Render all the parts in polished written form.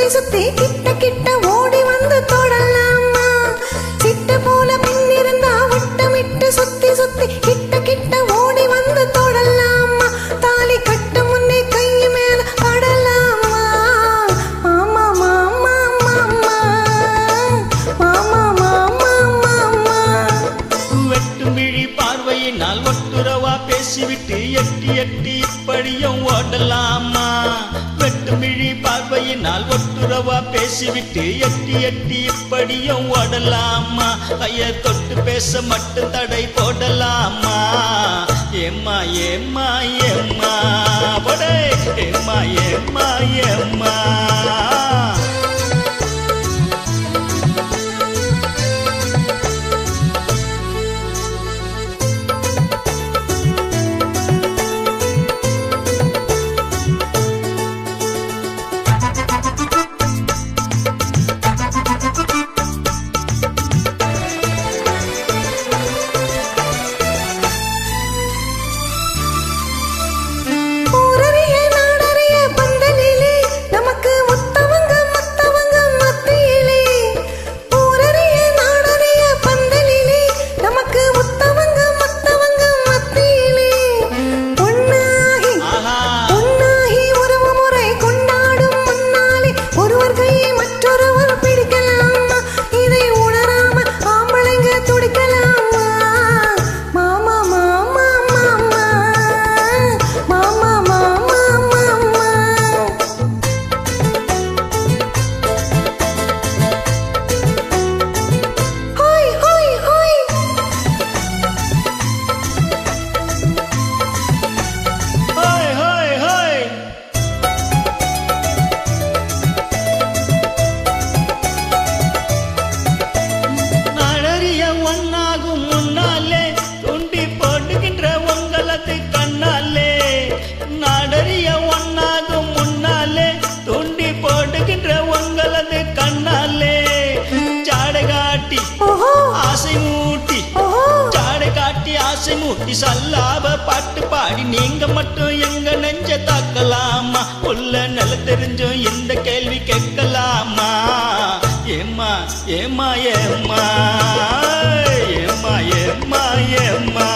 சுத்தி கிட்ட கிட்ட ஓடி வந்து தொடலாமா சிட்ட போல பெண் இருந்தா வட்டமிட்டு சுத்தி சுத்தி கிட்ட கிட்ட ஓடி வந்து தொடலாமா தாலி கட்ட முன்னே கை மேல படலாமா மாமா மாமா மாமா மாமா மாமா மாமா வெட்டும் விழி பார்வையினால் ஒட்டுறவா பேசிவிட்டு எட்டி எட்டி இப்படியும் ஓடலாமா வெட்டும் விழி பார்வையினால் ஒட்டுறவா பேசிவிட்டு எட்டி எட்டி இப்படியும் ஓடலாமா கைய தொட்டு பேச மட்டும் தடை போடலாமா ஏம்மா ஏம்மா ஏம்மா படே ஏம்மா ஏம்மா ஏம்மா சல்லாப பாட்டு பாடி நீங்க மட்டும் எங்க நெஞ்ச தாக்கலாமா உள்ள நில தெரிஞ்சும் இந்த கேள்வி கேட்கலாமா ஏம்மா ஏம்மா ஏம்மா ஏம்மா ஏம்மா ஏம்மா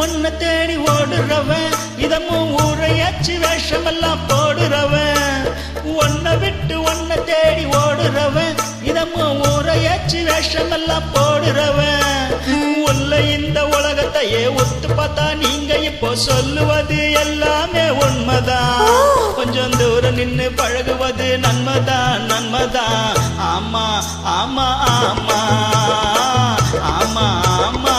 ஒன்ன தேடி ஓடுறவன் இதமும் ஊரையாச்சு வேஷமெல்லாம் போடுறவன் ஒன்ன விட்டு ஒன்ன தேடி ஓடுறவன் இதமும் ஊரையாச்சு வேஷமெல்லாம் போடுறவன் உள்ள இந்த உலகத்தையே ஒத்து பார்த்தா நீங்க இப்போ சொல்லுவது எல்லாமே உண்மைதான் கொஞ்சம் தூரம் நின்னு பழகுவது நன்மைதான் நன்மைதான் ஆமா ஆமா ஆமா ஆமா ஆமா